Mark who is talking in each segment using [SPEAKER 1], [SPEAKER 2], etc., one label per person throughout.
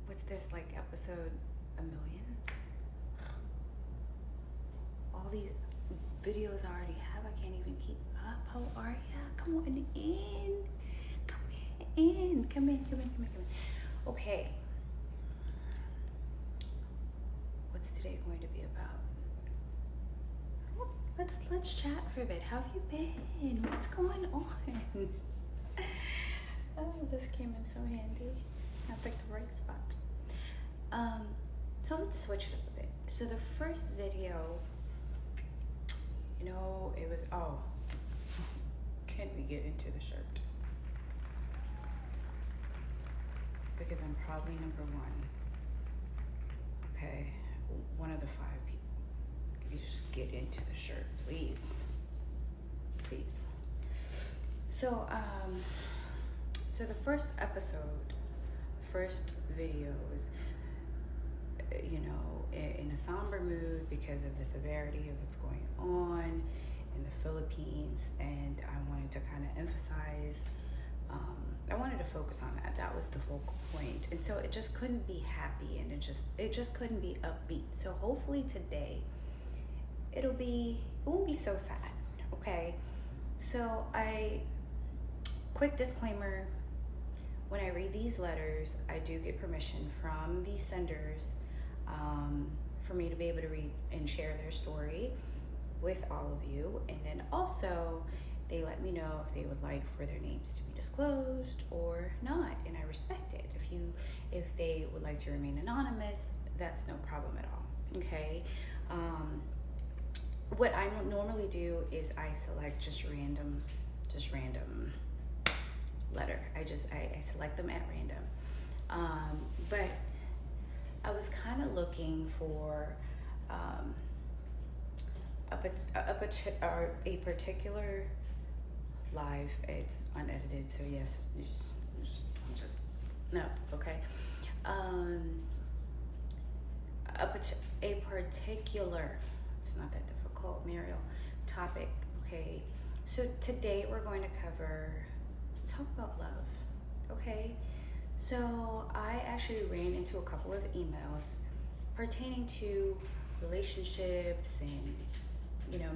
[SPEAKER 1] What's this, like episode a million? All these videos I already have, I can't even keep up. How are ya? Come on in. Come in. Come in. Okay. What's today going to be about? Let's chat for a bit. How have you been? What's going on? Oh, this came in so handy. I picked the right spot. So let's switch it up a bit. So the first video, it was, can we get into the shirt? Because I'm probably number one. Okay, one of the 5 people. Can you just get into the shirt, please? Please. So, so the first episode, first video was, in a somber mood because of the severity of what's going on in the Philippines, and I wanted to kind of emphasize, I wanted to focus on that. That was the focal point, and so it just couldn't be happy, and it just couldn't be upbeat. So hopefully today, it won't be so sad. Okay, so quick disclaimer. When I read these letters, I do get permission from the senders for me to be able to read and share their story with all of you. And then also, they let me know if they would like for their names to be disclosed or not, and I respect it. If they would like to remain anonymous, that's no problem at all. Okay. What I normally do is I select just random letter. I select them at random. But I was kind of looking for a particular live. It's unedited, so yes, no, okay. A particular, it's not that difficult, Mariel, topic, okay. So today we're going to talk about love, okay? So I actually ran into a couple of emails pertaining to relationships and,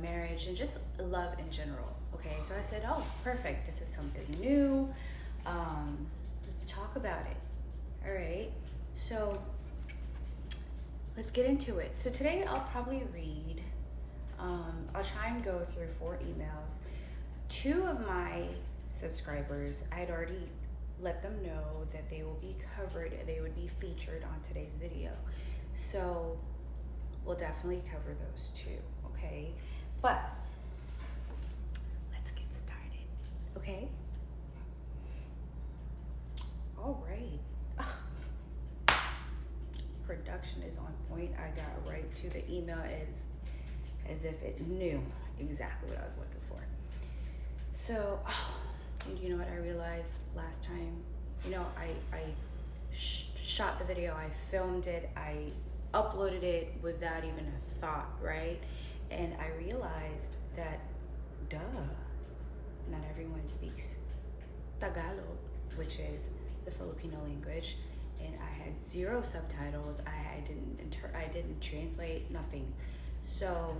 [SPEAKER 1] marriage and just love in general, okay? So I said, oh, perfect, this is something new. Let's talk about it, all right? So let's get into it. So today I'll probably read, I'll try and go through 4 emails. 2 of my subscribers, I had already let them know that they will be covered, they would be featured on today's video. So we'll definitely cover those 2, okay? But let's get started, okay? All right. Production is on point. I got right to the email as if it knew exactly what I was looking for. So, and you know what I realized last time? I shot the video, I filmed it, I uploaded it without even a thought, right? And I realized that, not everyone speaks Tagalog, which is the Filipino language, and I had 0 subtitles. I didn't translate, nothing. So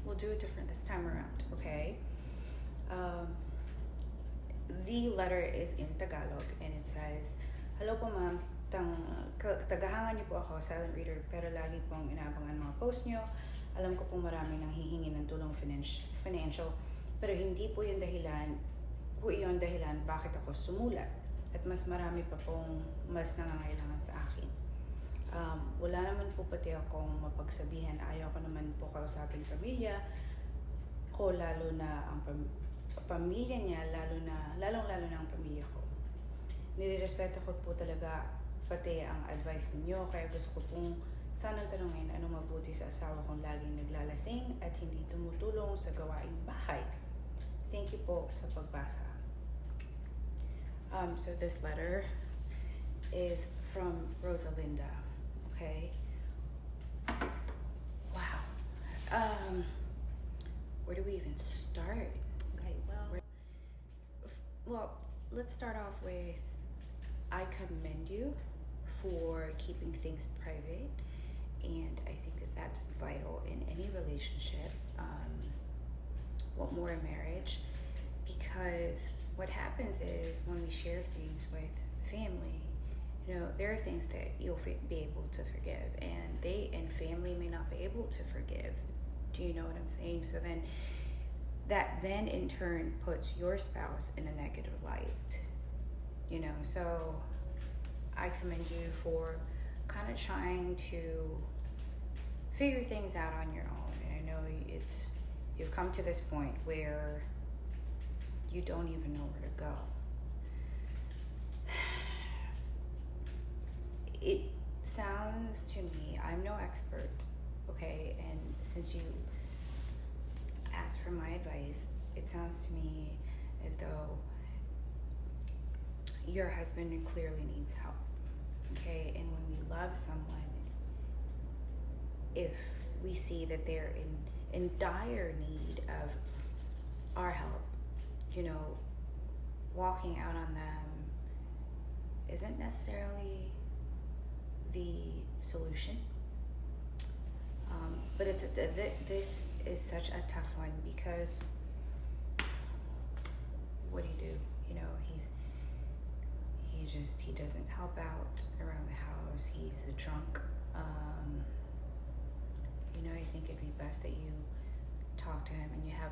[SPEAKER 1] we'll do it different this time around, okay? The letter is in Tagalog, and it says, "Hello po ma'am, tagahangan niyo po ako, silent reader, pero lagi pong inaabangan mga post niyo. Alam ko pong marami nang hihingi ng tulong financial, pero hindi po yung dahilan bakit ako sumulat. At mas marami pa pong mas nangangailangan sa akin. Wala naman po pati akong mapagsabihan. Ayaw ko naman po kausapin pamilya ko, lalo na ang pamilya niya, lalong-lalo na ang pamilya ko. Nirerespeto ko po talaga pati ang advice ninyo, kaya gusto ko pong sanang tanungin anong mabuti sa asawa kong laging naglalasing at hindi tumutulong sa gawaing bahay. Thank you po sa pagbasa." So this letter is from Rosalinda, okay? Wow. Where do we even start? Okay, well, let's start off with, I commend you for keeping things private, and I think that that's vital in any relationship. What more in marriage? Because what happens is when we share things with family, there are things that you'll be able to forgive, and they and family may not be able to forgive. Do you know what I'm saying? So then that then in turn puts your spouse in a negative light. So I commend you for kind of trying to figure things out on your own. And I know you've come to this point where you don't even know where to go. It sounds to me, I'm no expert, okay, and since you asked for my advice, it sounds to me as though your husband clearly needs help, okay? And when we love someone, if we see that they're in dire need of our help, walking out on them isn't necessarily the solution. But this is such a tough one because what do you do? He doesn't help out around the house. He's a drunk. I think it'd be best that you talk to him and you have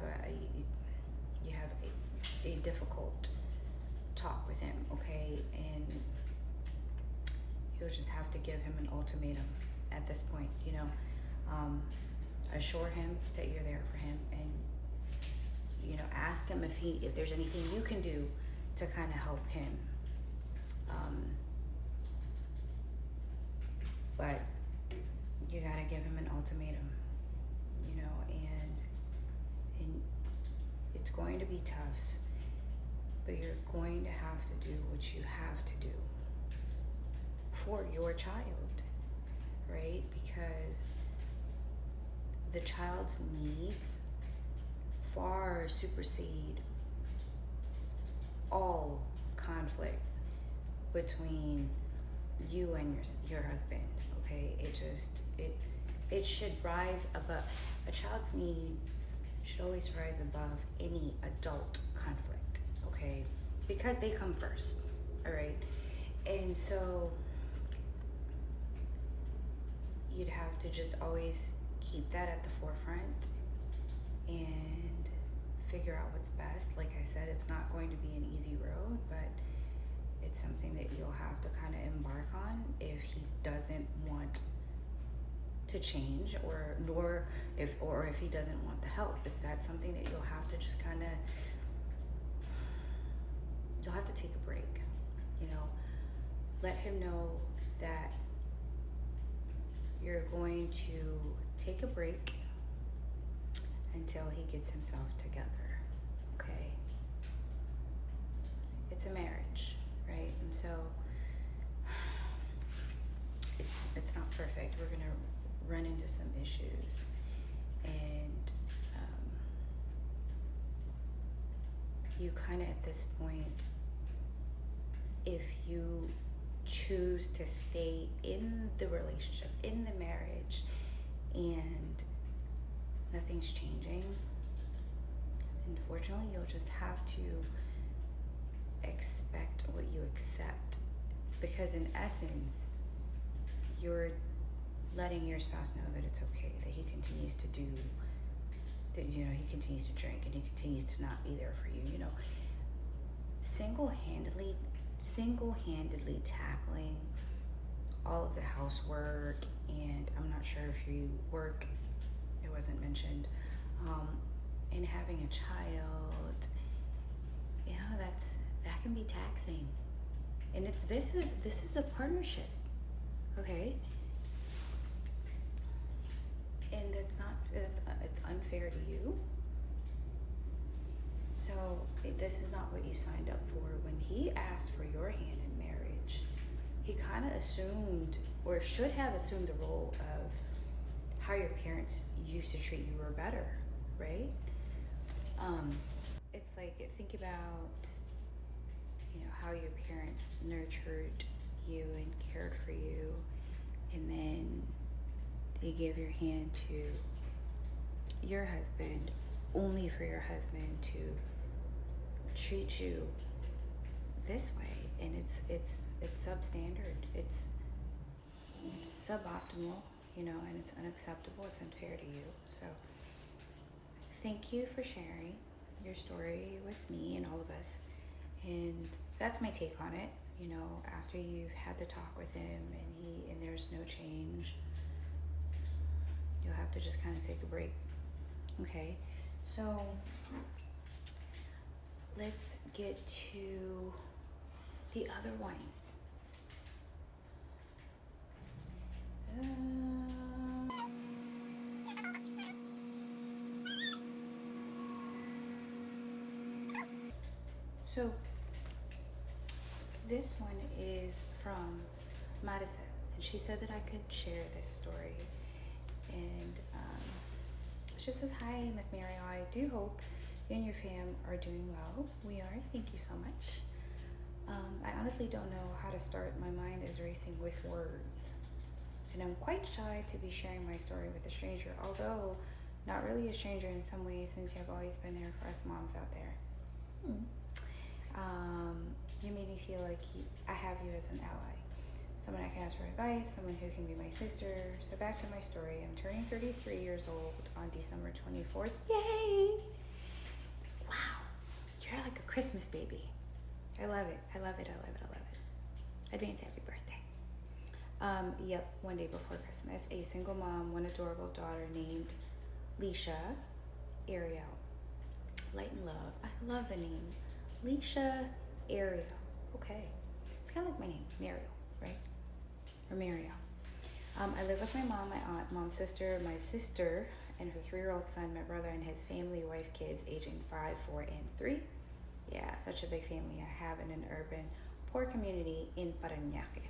[SPEAKER 1] a difficult talk with him, okay? And you'll just have to give him an ultimatum at this point, assure him that you're there for him, and ask him if there's anything you can do to kind of help him. But you gotta give him an ultimatum, and it's going to be tough, but you're going to have to do what you have to do for your child, right? Because the child's needs far supersede all conflict between you and your husband, okay? It should rise above. A child's needs should always rise above any adult conflict, okay? Because they come first, all right? And so you'd have to just always keep that at the forefront and figure out what's best. Like I said, it's not going to be an easy road, but it's something that you'll have to kind of embark on if he doesn't want to change, or if he doesn't want the help. If that's something that you'll have to just you'll have to take a break, let him know that you're going to take a break until he gets himself together, okay? It's a marriage, right? And so it's not perfect. We're gonna run into some issues, and you kind of at this point, if you choose to stay in the relationship, in the marriage, and nothing's changing, unfortunately you'll just have to expect what you accept, because in essence you're letting your spouse know that it's okay, that he continues to do that, he continues to drink and he continues to not be there for you, single-handedly tackling all of the housework, and I'm not sure if you work, it wasn't mentioned, and having a child, that can be taxing, and this is a partnership, okay? And it's unfair to you. So this is not what you signed up for. When he asked for your hand in marriage, he kind of assumed, or should have assumed, the role of how your parents used to treat you or better, right? It's like, think about, how your parents nurtured you and cared for you, and then they give your hand to your husband only for your husband to treat you this way, and it's substandard, it's suboptimal, you know, and it's unacceptable, it's unfair to you. So thank you for sharing your story with me and all of us. And that's my take on it. You know, after you've had the talk with him and there's no change, you'll have to just kind of take a break. Okay, so let's get to the other ones. So this one is from Maricel, and she said that I could share this story. And she says, "Hi, Miss Mary. I do hope you and your fam are doing well. We are. Thank you so much. I honestly don't know how to start. My mind is racing with words, and I'm quite shy to be sharing my story with a stranger, although not really a stranger in some ways, since you've always been there for us moms out there. You made me feel like I have you as an ally, someone I can ask for advice, someone who can be my sister. So back to my story. I'm turning 33 years old on December 24th. Yay! Wow, you're like a Christmas baby. I love it. I love it. I love it. I love it. Advance happy birthday. Yep, one day before Christmas, a single mom, one adorable daughter named Leisha, Ariel. Light and love. I love the name. Leisha, Ariel. Okay. It's kind of like my name, Mariel, right? Or Mariel. I live with my mom, my aunt, mom's sister, my sister, and her 3-year-old son, my brother, and his family, wife, kids, aging 5, 4, and 3. Yeah, such a big family I have in an urban, poor community in Parañaque.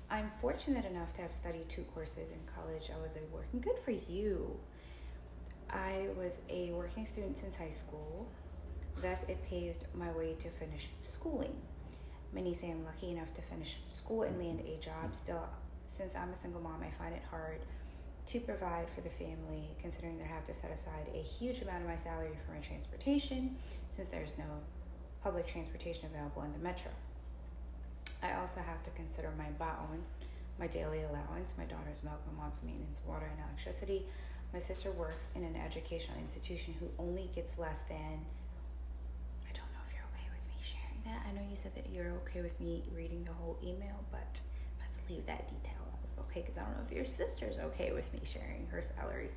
[SPEAKER 1] I'm fortunate enough to have studied 2 courses in college. I was a working, good for you. I was a working student since high school. Thus, it paved my way to finish schooling. Many say I'm lucky enough to finish school and land a job. Still, since I'm a single mom, I find it hard to provide for the family, considering that I have to set aside a huge amount of my salary for my transportation, since there's no public transportation available in the metro. I also have to consider my baon, my daily allowance, my daughter's milk, my mom's maintenance, water, and electricity. My sister works in an educational institution who only gets less than, I don't know if you're okay with me sharing that. I know you said that you're okay with me reading the whole email, but let's leave that detail out, okay? Because I don't know if your sister's okay with me sharing her salary.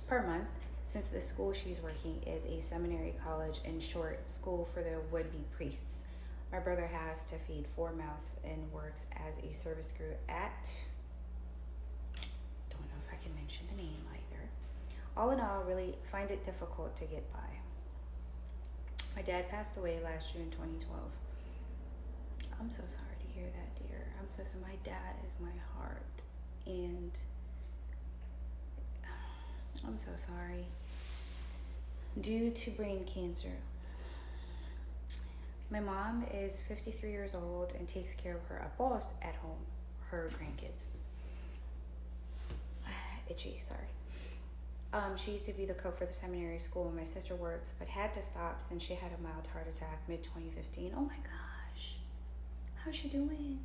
[SPEAKER 1] Per month, since the school she's working is a seminary college and short school for the would-be priests. My brother has to feed 4 mouths and works as a service crew at, don't know if I can mention the name either. All in all, really find it difficult to get by. My dad passed away last June 2012. I'm so sorry to hear that, dear. My dad is my heart, and I'm so sorry. Due to brain cancer. My mom is 53 years old and takes care of her apos at home, her grandkids. Itchy, sorry. She used to be the cook for the seminary school where my sister works, but had to stop since she had a mild heart attack mid-2015. Oh my gosh. How's she doing?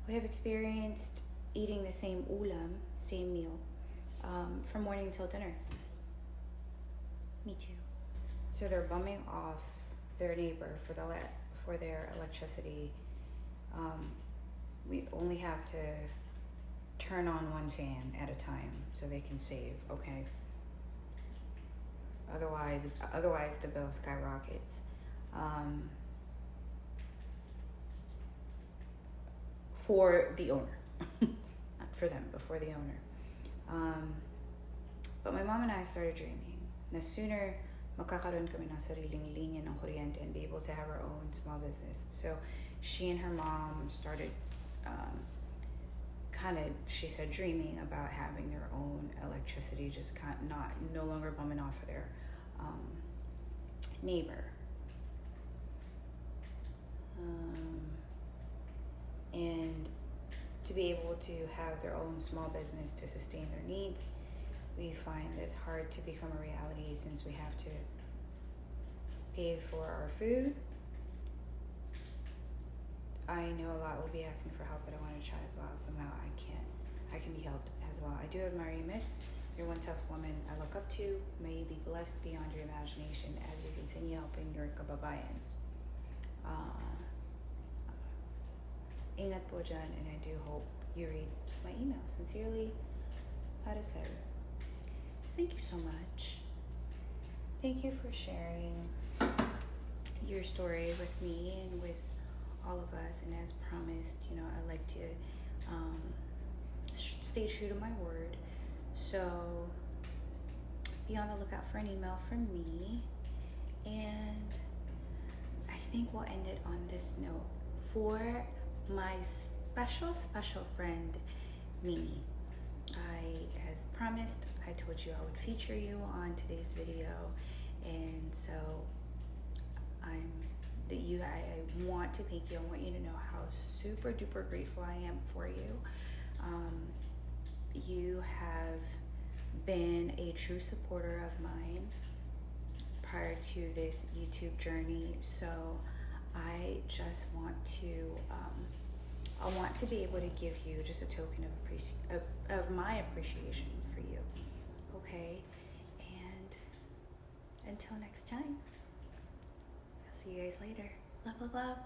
[SPEAKER 1] We have experienced eating the same ulam, same meal, from morning till dinner. Me too. So they're bumming off their neighbor for their electricity. We only have to turn on one fan at a time so they can save, okay? Otherwise the bill skyrockets. For the owner. Not for them, but for the owner. But my mom and I started dreaming na sooner magkakaroon kami ng sariling linya ng kuryente and be able to have our own small business. So she and her mom started she said, dreaming about having their own electricity, just no longer bumming off of their neighbor. And to be able to have their own small business to sustain their needs, we find this hard to become a reality since we have to pay for our food. I know a lot will be asking for help, but I want to try as well. Somehow I can be helped as well. I do admire you, miss. You're one tough woman I look up to. May you be blessed beyond your imagination as you continue helping your kababayans. Ingat po dyan, and I do hope you read my email. Sincerely, Maricel. Thank you so much. Thank you for sharing your story with me and with all of us. And as promised, I like to stay true to my word. So be on the lookout for an email from me. And I think we'll end it on this note. For my special friend, Mimi, as promised, I told you I would feature you on today's video. And so I want to thank you. I want you to know how super duper grateful I am for you. You have been a true supporter of mine prior to this YouTube journey. So I just want to be able to give you just a token of my appreciation for you. Okay? And until next time, I'll see you guys later. Love, love, love.